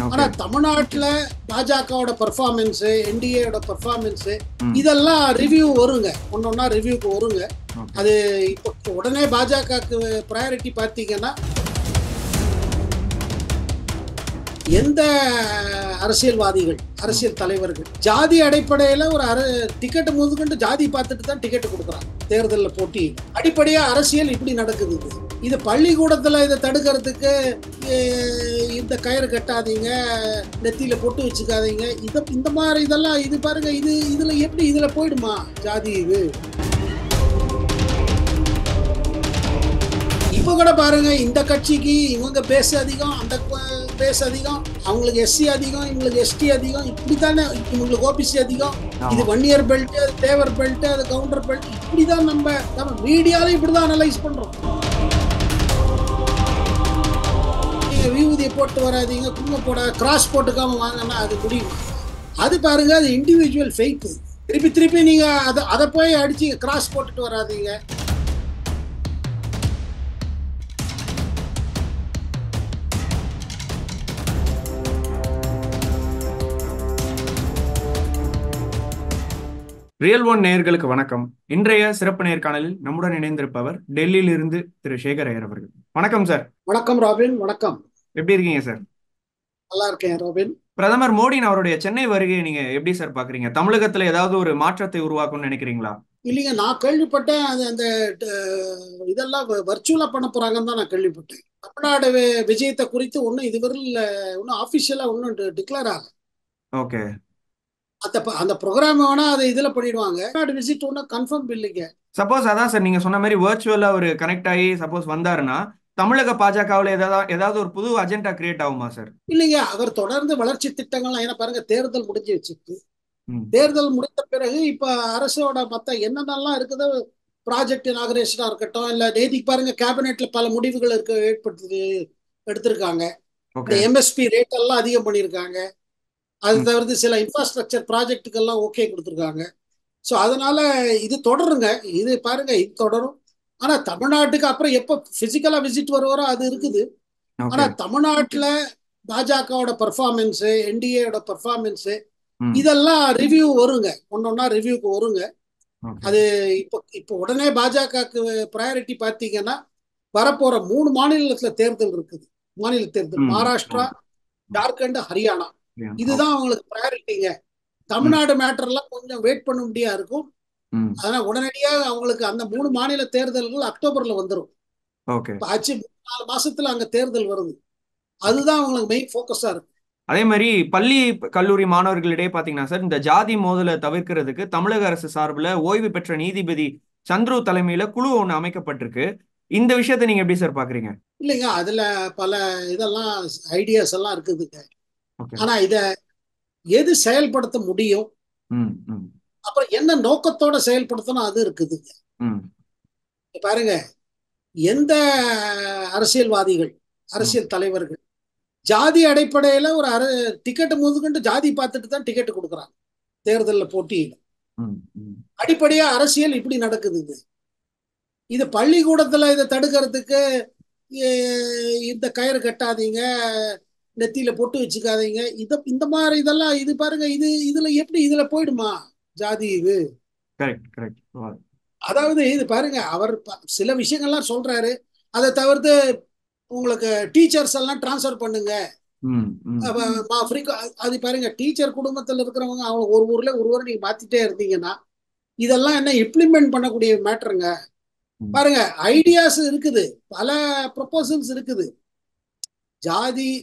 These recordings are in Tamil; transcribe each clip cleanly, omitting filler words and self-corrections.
ஆனா ஓகே. தமிழ்நாட்டுல பாஜகவோட பெர்ஃபார்மன்ஸ், என்டிஏயோட பெர்ஃபார்மன்ஸ் ம். இதெல்லாம் ரிவ்யூ வருங்க, ஒன்னொன்னா ரிவ்யூக்கு வருங்க. ஓகே. அது இப்போ உடனே பாஜகவுக்கு ப்ரையாரிட்டி பார்த்தீங்கன்னா எந்த அரசியல்வாதிகள், அரசியல் தலைவர்கள் ஜாதி அடிப்படையில ஒரு டிக்கெட் முதற்கொண்டு ஜாதி பார்த்துட்டு தான் டிக்கெட் கொடுக்குறாங்க தேர்தலில் போட்டி. அடிப்படையா அரசியல் இப்படி நடக்குது. இது பள்ளிக்கூடத்துல இதை தடுக்கிறதுக்கு இந்த கயிறு கட்டாதீங்க, நெத்தியில பொட்டு வச்சுக்காதீங்க, இந்த மாதிரி இதெல்லாம் இது பாருங்க, இதுல எப்படி இதுல போயிடுமா ஜாதி? இது இப்ப கூட பாருங்க, இந்த கட்சிக்கு இவங்க பேச அதிகம், அந்த பேச அதிகம், அவங்களுக்கு எஸ்சி அதிகம், இவங்களுக்கு எஸ்டி அதிகம், இப்படித்தானே. இவங்களுக்கு ஓபிசி அதிகம், இது 1 இயர் பெல்ட், அது தேவர் பெல்ட், அது கவுண்டர் பெல்ட், இப்படிதான் நம்ம மீடியால இப்படிதான் அனலைஸ் பண்றோம். நீங்க விபூதியை போட்டு வராதீங்க, குங்குமம் போட, கிராஸ் போட்டுக்காம வாங்கன்னா அது முடியும். அது பாருங்க, அது இண்டிவிஜுவல் ஃபெய்த். திருப்பி நீங்க அதை போய் அடிச்சு கிராஸ் போட்டுட்டு வராதீங்க. ரியல் ஒன் நேயர்களுக்கு வணக்கம். இன்றைய சிறப்பு நேர்காணலில் நம்முடன் இணைந்திருப்பவர் டெல்லியில இருந்து திரு சேகர் ஐயர் அவர்கள். வணக்கம் சார். வணக்கம் ராபின். வணக்கம். எப்படி இருக்கீங்க சார்? நல்லா இருக்கேன் ராபின். பிரதமர் மோடி அவருடைய சென்னை வருகையை நீங்க எப்படி சார் பாக்குறீங்க? தமிழகத்துல ஏதாவது ஒரு மாற்றத்தை உருவாக்கும்னு நினைக்கிறீங்களா? இல்லைங்க, நான் கேள்விப்பட்டேன் அந்த இதெல்லாம் வர்ச்சுவலா பண்ண போறாங்கன்னு தான் நான் கேள்விப்பட்டேன். தமிழ்நாடு விஜயத்தை குறித்து ஒன்றும் இதுவரையில் ஒன்றும் ஆஃபிஷியலா ஒன்றும் டிக்ளேர் ஆகல. ஓகே. அந்த ப்ரோக்ராம் வேணா அதை இதுல பண்ணிடுவாங்க. தமிழ்நாடு விசிட் ஒன்றும் கன்ஃபார்ம் இல்லைங்க. சப்போஸ் அதான் சார் நீங்க சொன்ன மாதிரி வர்ச்சுவலா ஒரு கனெக்ட் ஆகி சப்போஸ் வந்தாருன்னா தமிழக பாஜகவில் ஏதாவது ஒரு புது அஜெண்டா கிரியேட் ஆகுமா சார்? இல்லைங்க, அவர் தொடர்ந்து வளர்ச்சி திட்டங்கள்லாம், ஏன்னா பாருங்க, தேர்தல் முடிஞ்சு வச்சுட்டு, தேர்தல் முடிந்த பிறகு இப்ப அரசோட மத்த என்னென்னலாம் இருக்குதோ, ப்ராஜெக்ட் இனாகரேஷனா இருக்கட்டும், இல்ல நேதிக்கு பாருங்க கேபினெட்ல பல முடிவுகள் எடுத்திருக்காங்க. இந்த எம்எஸ்பி ரேட் எல்லாம் அதிகம் பண்ணியிருக்காங்க. அது தவிர்த்து சில இன்ஃப்ராஸ்ட்ரக்சர் ப்ராஜெக்டுக்கெல்லாம் ஓகே கொடுத்துருக்காங்க. ஸோ அதனால இது தொடருங்க. இது பாருங்க, இது தொடரும். ஆனா தமிழ்நாட்டுக்கு அப்புறம் எப்போ பிசிக்கலா விசிட் வருவாரோ அது இருக்குது. ஆனா தமிழ்நாட்டுல பாஜகவோட பெர்ஃபார்மன்ஸ், என்டிஏயோட பெர்ஃபார்மன்ஸ் இதெல்லாம் ரிவ்யூ வருங்க, ஒன்னொன்னா ரிவ்யூக்கு வருங்க. அது இப்போ உடனே பாஜகவுக்கு ப்ரையாரிட்டி பார்த்தீங்கன்னா வரப்போற 3 மாநிலத்துல தேர்தல் இருக்குது. மாநில தேர்தல் மகாராஷ்டிரா, ஜார்க்கண்ட், ஹரியானா, இதுதான் அவங்களுக்கு ப்ரையாரிட்டிங்க. தமிழ்நாடு மேட்டர்லாம் கொஞ்சம் வெயிட் பண்ண முடியா இருக்கும். அதனால உடனடியாக அவங்களுக்கு அந்த 3 மாநில தேர்தல்கள் அக்டோபர்ல வந்துடும். ஆச்சு 4 மாசத்துல அங்க தேர்தல் வருது. அதுதான் அவங்களுக்கு மெயின் ஃபோக்கஸா இருக்கு. அதே மாதிரி பள்ளி கல்லூரி மாணவர்களிடையே பாத்தீங்கன்னா சார், இந்த ஜாதி மோதலை தவிர்க்கிறதுக்கு தமிழக அரசு சார்பில் ஓய்வு பெற்ற நீதிபதி சந்துரு தலைமையில குழு ஒண்ணு அமைக்கப்பட்டிருக்கு. இந்த விஷயத்தை நீங்க எப்படி சார் பாக்குறீங்க? இல்லைங்க, அதுல பல இதெல்லாம் ஐடியாஸ் எல்லாம் இருக்குதுங்க. ஆனா இத எது செயல்படுத்த முடியும், அப்புறம் என்ன நோக்கத்தோட செயல்படுத்தணும், அது இருக்குதுங்க. பாருங்க, எந்த அரசியல்வாதிகள், அரசியல் தலைவர்கள் ஜாதி அடிப்படையில ஒரு டிக்கெட் முதற்கொண்டு ஜாதி பார்த்துட்டு தான் டிக்கெட் கொடுக்குறாங்க தேர்தலில் போட்டியில. அடிப்படையா அரசியல் இப்படி நடக்குதுங்க. இது பள்ளிக்கூடத்துல இதை தடுக்கிறதுக்கு இந்த கயிறு கட்டாதீங்க, நெத்தியில பொட்டு வச்சுக்காதீங்க, இந்த மாதிரி இதெல்லாம் இது பாருங்க, இதுல எப்படி இதுல போயிடுமா ஜாதி? இது அதாவது இது பாருங்க, அவர் சில விஷயங்கள்லாம் சொல்றாரு. அதை தவிர்த்து உங்களுக்கு டீச்சர்ஸ் எல்லாம் டிரான்ஸ்ஃபர் பண்ணுங்க, அது பாருங்க, டீச்சர் குடும்பத்தில் இருக்கிறவங்க அவங்க ஒரு ஊர்ல நீங்க மாத்திட்டே இருந்தீங்கன்னா இதெல்லாம் என்ன இம்ப்ளிமெண்ட் பண்ணக்கூடிய மேட்டருங்க. பாருங்க, ஐடியாஸ் இருக்குது, பல ப்ரொபோசல்ஸ் இருக்குது.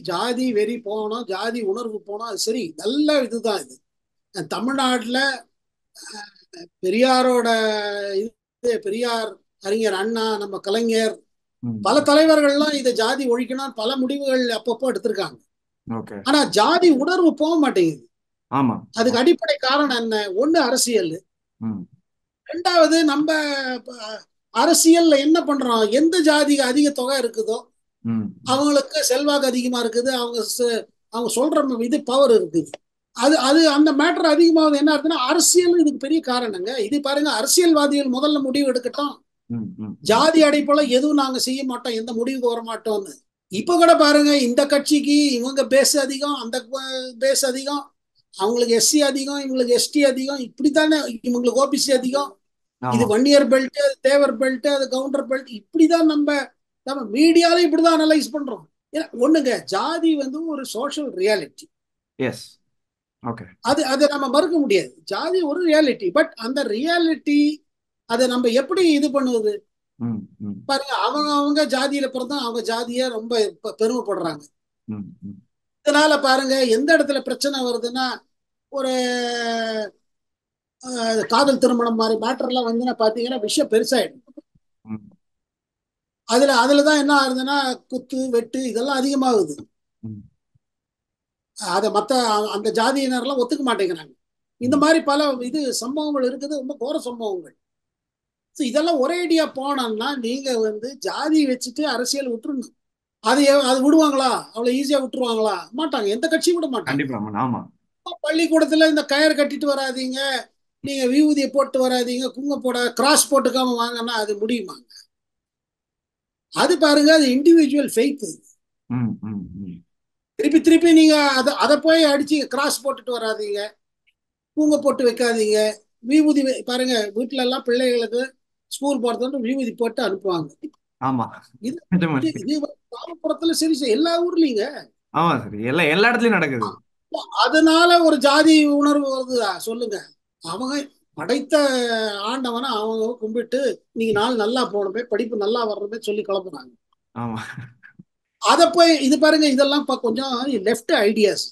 ஜாதி வெறி போனோம், ஜாதி உணர்வு போனோம், அது சரி, நல்ல இதுதான். இது தமிழ்நாட்டில் பெரியாரோட பெரியார், அறிஞர் அண்ணா, நம்ம கலைஞர், பல தலைவர்கள்லாம் இதை ஜாதி ஒழிக்கணும் பல முடிவுகள் அப்பப்போ எடுத்திருக்காங்க. ஆனா ஜாதி உணர்வு போக மாட்டேங்குது. அதுக்கு அடிப்படை காரணம் என்ன? ஒண்ணு அரசியல், ரெண்டாவது நம்ம அரசியல்ல என்ன பண்றோம், எந்த ஜாதிக்கு அதிக தொகை இருக்குதோ அவங்களுக்கு செல்வாக்கு அதிகமா இருக்குது, அவங்க சொல்ற இது பவர் இருக்குது. அது அந்த மேட்டர் அதிகமாவது என்ன இருக்குன்னா அரசியல் இதுக்கு பெரிய காரணங்க. இது பாருங்க, அரசியல்வாதிகள் முதல்ல முடிவு எடுக்கட்டும், ஜாதி அடிப்படையில எதுவும் நாங்க செய்ய மாட்டோம், எந்த முடிவுக்கு வர மாட்டோம்னு. இப்ப கூட பாருங்க, இந்த கட்சிக்கு இவங்க பேஸ் அதிகம், அந்த பேஸ் அதிகம், அவங்களுக்கு எஸ்சி அதிகம், இவங்களுக்கு எஸ்டி அதிகம், இப்படித்தானே. இவங்களுக்கு ஓபிசி அதிகம். இது ஆமா. வன்னியர் பெல்ட், அது தேவர் பெல்ட், அது கவுண்டர் பெல்ட், இப்படிதான் நம்ம நம்ம மீடியால இப்படிதான் அனலைஸ் பண்றோம். ஒண்ணுங்க, ஜாதி வந்து ஒரு சோஷியல் ரியாலிட்டி. எஸ். ஓகே. அதை நம்ம மறுக்க முடியாது. ஜாதி ஒரு ரியாலிட்டி. பட் அந்த ரியாலிட்டி அதை நம்ம எப்படி இது பண்ணுவது? ம், ம், பாருங்க, அவங்க அவங்க ஜாதியில பிறந்தா அவங்க ஜாதிய ரொம்ப பெருமைப்படுறாங்க. ம், ம், இதனால பாருங்க, எந்த இடத்துல பிரச்சனை வருதுன்னா, ஒரு காதல் திருமணம் மாதிரி மேட்டர்லாம் வந்துன்னா பாத்தீங்கன்னா விஷயம் பெருசாயிடும். ம், அதுலதான் என்ன ஆகுதுன்னா, குத்து வெட்டு இதெல்லாம் அதிகமாகுது. ம், அதை அந்த ஜாதியினர்லாம் ஒத்துக்க மாட்டேங்கிறாங்க. இந்த ம். மாதிரி பல சம்பவங்கள் இருக்குது, ரொம்ப கோர சம்பவங்கள். இதெல்லாம் ஒரே ஐடியா போனோம்னா, நீங்க ஜாதி வச்சுட்டு அரசியல் விட்டுருணும். அது விடுவாங்களா? அவ்வளவு ஈஸியா விட்டுருவாங்களா? மாட்டாங்க. எந்த கட்சியும் விட மாட்டாங்க. கண்டிப்பா. ஆமா. பள்ளிக்கூடத்துல இந்த கயர் கட்டிட்டு வராதீங்க, நீங்க விபூதியை போட்டு வராதீங்க, குங்குமம் போட கிராஸ் போட்டுக்காம வாங்கன்னா அது முடியுமா? அது பாருங்க, அது இண்டிவிஜுவல் ஃபெய்த். ம், ம், ம். திருப்பி திருப்பி நீங்க அதை போய் அடிச்சு கிராஸ் போட்டுட்டு வராதீங்க, பூங்க போட்டு வைக்காதீங்க. விபூதி பாருங்க, வீட்டுல எல்லாம் பிள்ளைகளுக்கு ஸ்கூல் போறதுன்னு விபூதி போட்டு அனுப்புவாங்க. ஆமா. இது நிஜமா இது இருக்கு. இது கிராமப்புறத்துல சரி சரி, எல்லா ஊர்லீங்க. ஆமா சார். எல்லா இடத்துலயும் நடக்குது. அதனால ஒரு ஜாதி உணர்வு வருதா சொல்லுங்க? அவங்க படைத்த ஆண்டவனை அவங்க கும்பிட்டு நீங்க நாள் நல்லா போகணுமே, படிப்பு நல்லா வரணுமே சொல்லி கிளம்புறாங்க. ஆமா. அதை போய் இது பாருங்க, இதெல்லாம் கொஞ்சம் லெஃப்ட் ஐடியாஸ்.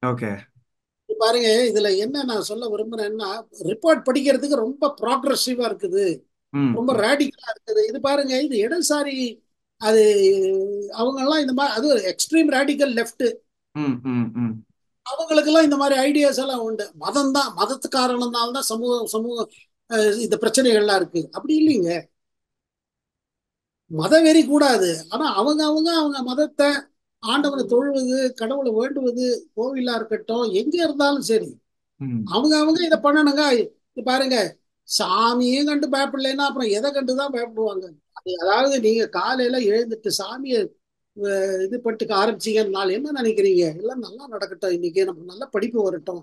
ஓகே. பாருங்க, இதுல என்ன நான் சொல்ல விரும்புறேன்னா, ரிப்போர்ட் படிக்கிறதுக்கு ரொம்ப ப்ராக்ரஸிவா இருக்குது, ம், ரொம்ப ம், ரேடிக்கலா இருக்குது. இது பாருங்க, இது இடதுசாரி. அது அவங்க எல்லாம் இந்த மாதிரி, அது எக்ஸ்ட்ரீம் ரேடிக்கல் லெஃப்ட். ம், ம், ம். அவங்களுக்கு எல்லாம் இந்த மாதிரி ஐடியாஸ் எல்லாம் உண்டு. மதம் தான், மதத்து காரணம்னால தான் சமூகம் சமூகம் இந்த பிரச்சனைகள்லாம் இருக்கு. அப்படி இல்லைங்க. மதவெறி கூடாது. ஆனா அவங்க அவங்க அவங்க மதத்தை, ஆண்டவனை தொழுவது, கடவுளை வேண்டுவது, கோவிலா இருக்கட்டும், எங்க இருந்தாலும் சரி, ம். அவங்க அவங்க இதை பண்ணணுங்க. இது பாருங்க, சாமியும் கண்டு பயப்படலைன்னா அப்புறம் எதை கண்டுதான் பயப்படுவாங்க? அதாவது நீங்க காலையில எழுந்துட்டு சாமியை இது பண்ணிட்டு ஆரம்பிச்சீங்கன்னால என்ன நினைக்கிறீங்க? எல்லாம் நல்லா நடக்கட்டும், இன்னைக்கு நமக்கு நல்ல படிப்பு வரட்டும்,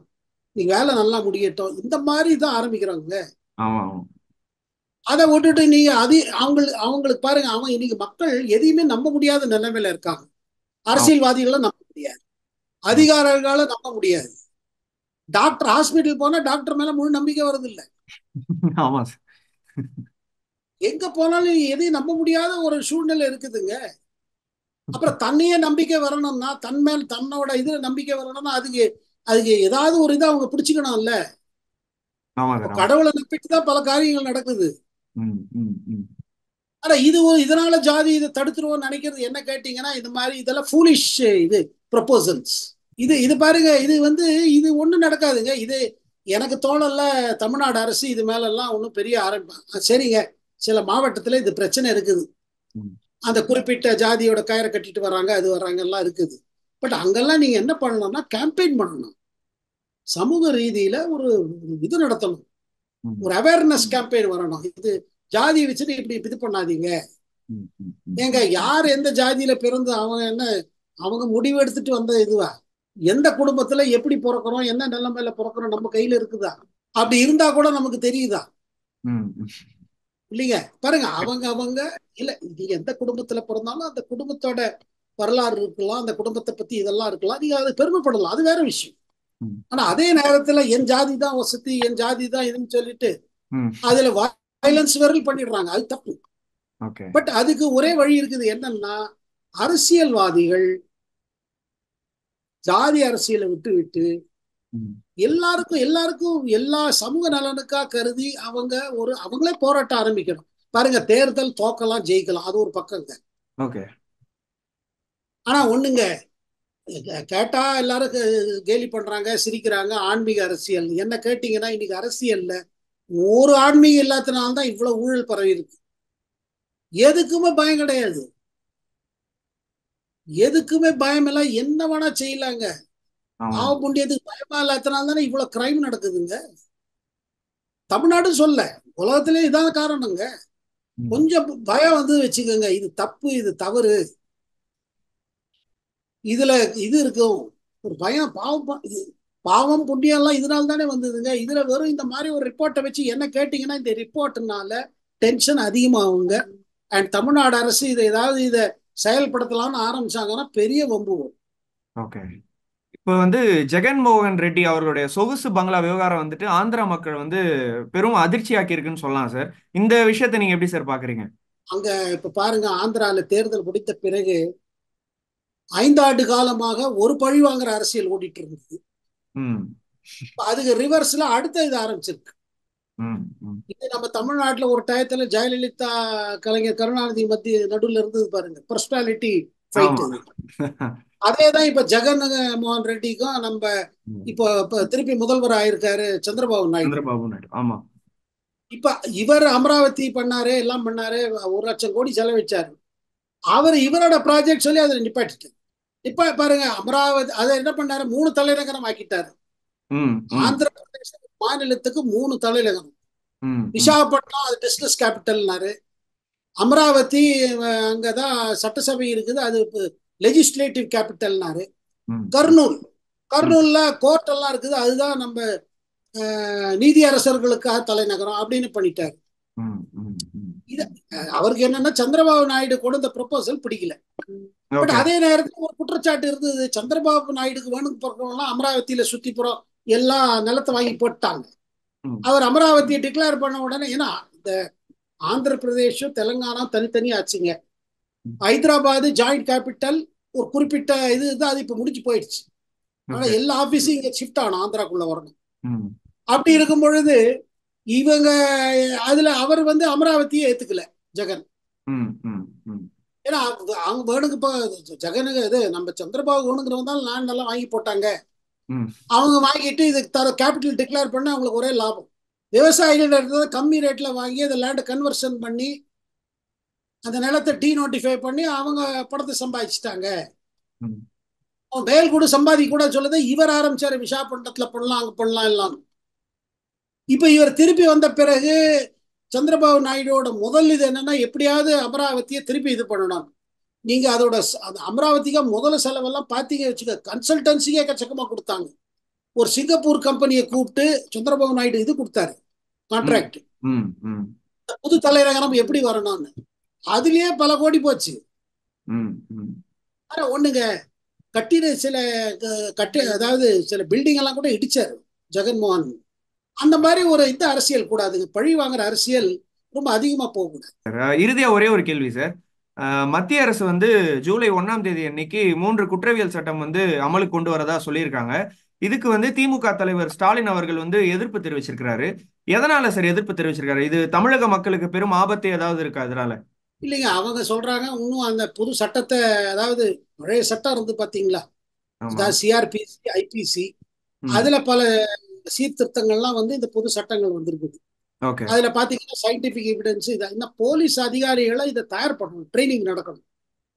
இன்னைக்கு வேலை நல்லா முடியட்டும், இந்த மாதிரி தான் ஆரம்பிக்கிறாங்க. ஆமா, ஆமா. அதை விட்டுட்டு நீங்க அது அவங்களுக்கு அவங்களுக்கு பாருங்க, அவங்க இன்னைக்கு மக்கள் எதையுமே நம்ப முடியாத நிலைமையில இருக்காங்க. ஆமா. அரசியல்வாதிகளை நம்ப முடியாது, ம். அதிகாரிகளை நம்ப முடியாது. டாக்டர் ஹாஸ்பிட்டல் போனா டாக்டர் மேல முழு நம்பிக்கை வருது இல்ல. ஆமா சார். எங்க போனாலும் எதையும் நம்ப முடியாத ஒரு சூழ்நிலை இருக்குதுங்க. அப்புறம் தன்னையே நம்பிக்கை வரணும்னா, தன் மேல் தன்னோட இதுல நம்பிக்கை வரணும்னா, அதுக்கு அதுக்கு ஏதாவது ஒரு இதை அவங்க பிடிச்சுக்கணும்ல. ஆமா அப்ப சார். ஆமா. கடவுளை நம்பிட்டு தான் பல காரியங்கள் நடக்குது. ம், ம், ம். ஆனா இதனால ஜாதி இதை தடுத்துருவோம்னு நினைக்கிறது என்ன கேட்டீங்கன்னா, இது மாதிரி இதெல்லாம் ஃபூலிஷ் இது ப்ரொபோசல்ஸ். இது இது பாருங்க, இது ஒண்ணும் நடக்காதுங்க. இது எனக்கு தோணல. தமிழ்நாடு அரசு இது மேல எல்லாம் ஒன்றும் பெரிய ஆரம்பிப்பாங்க. சரிங்க, சில மாவட்டத்துல இது பிரச்சனை இருக்குது. ம். அந்த குறிப்பிட்ட ஜாதியோட கயிறை கட்டிட்டு வர்றாங்க, அது வர்றாங்க எல்லாம் இருக்குது. பட் அங்கெல்லாம் நீங்க என்ன பண்ணணும்னா, கேம்பெயின் பண்ணணும். சமூக ரீதியில ஒரு இது நடத்தணும். ம். ஒரு அவேர்னஸ் கேம்பெயின் வரணும். இது ஜாதியை வச்சுட்டு இப்படி இது பண்ணாதீங்க. ம், ம், ம். ஏங்க, யார் எந்த ஜாதியில பிறந்து அவங்க என்ன, அவங்க முடிவு எடுத்துட்டு வந்த இதுவா? எந்த குடும்பத்துல எப்படி பிறக்கிறோம், என்ன நிலைமையில பிறக்கிறோம் நம்ம கையில இருக்குதா? அப்படி இருந்தா கூட நமக்கு தெரியுதா? ம், ம். இல்லைங்க. பாருங்க, அவங்க அவங்க இல்ல, நீங்க எந்த குடும்பத்துல பிறந்தாலும் அந்த குடும்பத்தோட வரலாறு இருக்கலாம், அந்த குடும்பத்தை பத்தி இதெல்லாம் இருக்கலாம், நீங்க அதை பெருமைப்படலாம், அது வேற விஷயம். ம். ஆனா அதே நேரத்துல என் ஜாதி தான் வசதி, என் ஜாதி தான் இதுன்னு சொல்லிட்டு ம். அதுல வயலன்ஸ் வரல் பண்ணிடுறாங்க. அது தப்பு. ஓகே. பட் அதுக்கு ஒரே வழி இருக்குது. என்னன்னா, அரசியல்வாதிகள் ஜாதி அரசியலை விட்டு விட்டு ம். எல்லாருக்கும் எல்லாருக்கும் எல்லா சமூக நலனுக்கா கருதி அவங்களே போராட்டம் ஆரம்பிக்கணும். பாருங்க, தேர்தல் தோக்கலாம் ஜெயிக்கலாம், அது ஒரு பக்கங்க. ஓகே. ஆனா ஒண்ணுங்க, கேட்டா எல்லாரும் கேலி பண்றாங்க, சிரிக்கிறாங்க. ஆன்மீக அரசியல் என்ன கேட்டீங்கன்னா, இன்னைக்கு அரசியல்ல ஒரு ஆன்மீகம் இல்லாதனால்தான் இவ்வளவு ஊழல் பரவி இருக்கு. எதுக்குமே பயம் கிடையாது. எதுக்குமே பயம் இல்ல, என்ன வேணா செய்யலாங்க. ஆமா. பாவ புண்ணியத்துக்கு பயமா இல்லாதனால தானே இவ்வளவு கிரைம் நடக்குதுங்க. தமிழ்நாடு சொல்ல, உலகத்திலே இதான் காரணங்க. ம். கொஞ்சம் பயம் வச்சுக்கோங்க, இது தப்பு, இது தவறு. இதுல இது இருக்கும், ஒரு பயம், பாவம் புண்ணியம் எல்லாம் இதனால தானே வந்ததுங்க. இதுல வெறும் இந்த மாதிரி ஒரு ரிப்போர்ட்டை வச்சு என்ன கேட்டீங்கன்னா, இந்த ரிப்போர்ட்னால டென்ஷன் அதிகமாகுங்க. அண்ட் தமிழ்நாடு அரசு இதை செயல்படுத்தலாம்னு ஆரம்பிச்சாங்கன்னா பெரிய வம்பு வரும். ஓகே. இப்போ வந்து ஜெகன்மோகன் ரெட்டி அவர்களுடைய சொகுசு பங்களா விவகாரம் வந்துட்டு ஆந்திரா மக்கள் வந்து பெரும் அதிர்ச்சியாக்கி இருக்குன்னு சொல்லலாம் சார். இந்த விஷயத்தை நீங்க எப்படி சார் பாக்குறீங்க? அங்க இப்ப பாருங்க, ஆந்திரால தேர்தல் முடித்த பிறகு 5 ஆண்டு காலமாக ஒரு பழி வாங்குற அரசியல் ஓடிட்டு இருந்தது. ம் அதுக்கு ரிவர்ஸ்ல அடுத்த இது ஆரம்பிச்சிருக்கு. ம் ம் இது நம்ம தமிழ்நாட்டுல ஒரு டயத்துல ஜெயலலிதா, கலைஞர் கருணாநிதி மத்திய நடுவில் இருந்தது பாருங்க, பர்சனாலிட்டி ஃபைட். ஆமா. அதேதான் இப்ப ஜெகன் மோகன் ரெட்டிக்கும் நம்ம ம். இப்ப திருப்பி முதல்வர் ஆயிருக்காரு சந்திரபாபு நாயுடு. சந்திரபாபு நாயுடு. ஆமா. இப்ப இவர் அமராவதி பண்ணாரு, எல்லாம் பண்ணாரு, 1 லட்சம் கோடி செலவழிச்சாரு. இவரோட ப்ராஜெக்ட் சொல்லி அதை நிப்பாட்டிட்டாரு. இப்ப பாருங்க, அமராவதி அதை என்ன பண்ணாரு, 3 தலைநகரம் ஆக்கிட்டாரு. ம் ம் ஆந்திர பிரதேச மாநிலத்துக்கு 3 தலைநகரம். ம் ம் விசாகப்பட்டினம் அது பிசினஸ் கேபிட்டல்னாரு. அமராவதி அங்கதான் சட்டசபை இருக்குது, அது லெஜிஸ்லேட்டிவ் கேபிட்டல்னாரு. ம் கர்னூல், ம் கர்னூல்ல கோர்ட் எல்லாம் இருக்குது, அதுதான் நம்ம நீதியரசர்களுக்காக தலைநகரம் அப்படின்னு பண்ணிட்டாரு. ம் ம் ம். இது அவருக்கு என்னன்னா, சந்திரபாபு நாயுடு கூட இந்த ப்ரொபோசல் பிடிக்கல. But okay. அதே நேரத்தில் ஒரு குற்றச்சாட்டு இருந்தது, சந்திரபாபு நாயுடுக்கு வேணும்னு போறவங்கலாம் அமராவதியில சுத்தி புறம் எல்லா நிலத்தை வாங்கி போட்டாங்க. ம் அவர் அமராவதியை டிக்ளேர் பண்ண உடனே, ஏன்னா இந்த ஆந்திர பிரதேஷும் தெலுங்கானா தனித்தனி ஆச்சுங்க. ம். ஹைதராபாத் ஜாயிண்ட் கேபிட்டல் ஒரு குறிப்பிட்ட இதுதான், அது இப்ப முடிச்சு போயிடுச்சு. ஆனா ஓகே. எல்லா ஆபீஸும் இங்க ஷிஃப்ட் ஆகணும், ஆந்திராக்குள்ள வரணும். ம் அப்படி இருக்கும் பொழுது இவங்க அதுல அவர் அமராவதியை ஏத்துக்கல ஜெகன். ம் ம் ம் ஏன்னா அவங்க வேணுங்க, இப்ப ஜெகனுக்கு இது நம்ம சந்திரபாபு வேணுங்கிறவங்க தான் லேண்ட் எல்லாம் வாங்கி போட்டாங்க. ம் அவங்க வாங்கிட்டு இதுக்கு கேபிட்டல் டிக்ளேர் பண்ண அவங்களுக்கு ஒரே லாபம். விவசாயிகள் இருந்தது கம்மி ரேட்ல வாங்கி அந்த லேண்டை கன்வர்ஷன் பண்ணி அந்த நிலத்தை டீநோட்டிஃபை பண்ணி அவங்க பணத்தை சம்பாதிச்சுட்டாங்க. ம் அவன் மேல் கூட சம்பாதிக்க கூட சொல்லுது, இவர் ஆரம்பிச்சாரு விசாகப்பட்டினத்துல பண்ணலாம், அங்க பண்ணலாம் எல்லாம். இப்ப இவர் திருப்பி வந்த பிறகு சந்திரபாபு நாயுடுவோட முதல் இது என்னன்னா, எப்படியாவது அமராவதியை திருப்பி இது பண்ணணும். நீங்க அதோட அந்த அமராவதிக்கு முதல்ல செலவெல்லாம் பாத்தீங்க வச்சுக்க, கன்சல்டன்சிக்கே எக்கச்சக்கமா கொடுத்தாங்க. ஒரு சிங்கப்பூர் கம்பெனியை கூப்பிட்டு சந்திரபாபு நாயுடு இது கொடுத்தாரு, ம் கான்ட்ராக்ட். ம் ம் புது தலைநகரம் எப்படி வரணும்னு அதுலயே பல கோடி போச்சு. ம் ம் ஆனா ஒண்ணுங்க, கட்டிட சில அதாவது சில பில்டிங் எல்லாம் கூட இடிச்சாரு ஜெகன்மோகன். அந்த மாதிரி ஒரு இந்த அரசியல் கூடாதுங்க, பழி வாங்குற அரசியல் ரொம்ப அதிகமா போகக்கூடாது. இறுதியா ஒரே ஒரு கேள்வி சார். மத்திய அரசு வந்து ஜூலை 1ஆம் தேதி அன்னைக்கு 3 குற்றவியல் சட்டம் வந்து அமலுக்கு கொண்டு வரதா சொல்லியிருக்காங்க. இதுக்கு வந்து திமுக தலைவர் ஸ்டாலின் அவர்கள் வந்து எதிர்ப்பு தெரிவிச்சிருக்கிறாரு. எதனால சார் எதிர்ப்பு தெரிவிச்சிருக்காரு? இது தமிழக மக்களுக்கு பெரும் ஆபத்து ஏதாவது இருக்கா இதனால? இல்லைங்க, அவங்க சொல்றாங்க இன்னும் அந்த புது சட்டத்தை, அதாவது பழைய சட்டம் இருந்து பாத்தீங்களா, ஆமா. அதாவது சிஆர்பிசி, ஐபிசி, ம் அதுல பல சீர்திருத்தங்கள்லாம் இந்த புது சட்டங்கள் வந்திருக்குது. ஓகே. அதுல பாத்தீங்கன்னா சயின்டிபிக் எவிடன்ஸ், இதை இன்னும் போலீஸ் அதிகாரிகளை இதை தயார் பண்ணணும், ட்ரைனிங் நடக்கணும்.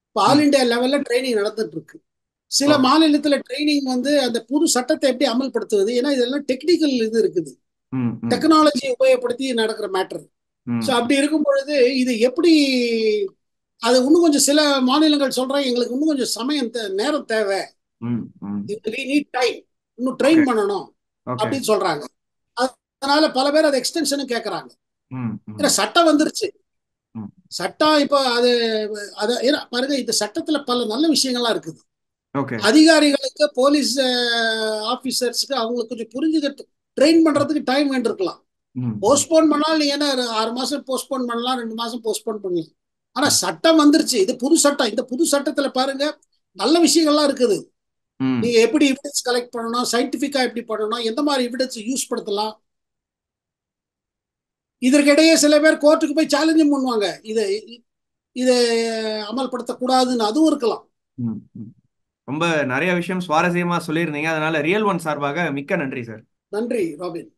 இப்போ ஆல் ம் இண்டியா லெவல்ல ட்ரைனிங் நடந்துட்டு இருக்கு. சில ஓகே. மாநிலத்துல ட்ரைனிங் அந்த புது சட்டத்தை எப்படி அமல்படுத்துவது, ஏன்னா இதெல்லாம் டெக்னிக்கல் இது இருக்குது, ம் ம் டெக்னாலஜி உபயோகப்படுத்தி நடக்கிற மேட்டர். ஸோ ம் அப்படி இருக்கும் பொழுது இது எப்படி, அது இன்னும் கொஞ்சம் சில மாநிலங்கள் சொல்றாங்க, எங்களுக்கு இன்னும் கொஞ்சம் சமயம் நேரம் தேவை, ம் ம் we need time, இன்னும் ட்ரெயின் ஓகே. பண்ணணும் ஓகே. அப்படின்னு சொல்றாங்க. அதனால பல பேர் அதை எக்ஸ்டென்ஷனும் கேட்கறாங்க. ம் ம் ஏன்னா சட்டம் வந்துருச்சு. ம் சட்டம் இப்போ அது ஏன்னா பாருங்க, இந்த சட்டத்துல பல நல்ல விஷயங்கள்லாம் இருக்குது. ஓகே. அதிகாரிகளுக்கு, போலீஸ் ஆபீசர்ஸ்க்கு அவங்களுக்கு கொஞ்சம் புரிஞ்சுக்கிட்டு ட்ரெயின் பண்றதுக்கு டைம் வேண்டியிருக்கலாம். ம் ம் போஸ்ட்போன் பண்ணாலும் நீங்க என்ன 6 மாசம் போஸ்ட்போன் பண்ணலாம், 2 மாசம் போஸ்ட்போன் பண்ணலாம். ஆனா சட்டம் வந்துருச்சு, இது புது சட்டம். இந்த புது சட்டத்துல பாருங்க நல்ல விஷயங்கள்லாம் இருக்குது. ம் நீங்க எப்படி எவிடன்ஸ் கலெக்ட் பண்ணணும், சயின்டிபிக்கா எப்படி பண்ணணும், எந்த மாதிரி எவிடன்ஸ் யூஸ் படுத்தலாம். இதற்கிடையே சில பேர் கோர்ட்டுக்கு போய் சேலஞ்சும் பண்ணுவாங்க, இதை இதை அமல்படுத்தக்கூடாதுன்னு, அதுவும் இருக்கலாம். ம் ம் ரொம்ப நிறைய விஷயம் சுவாரஸ்யமா சொல்லியிருந்தீங்க. அதனால ரியல் ஒன் சார்பாக மிக்க நன்றி சார். நன்றி ராபின்.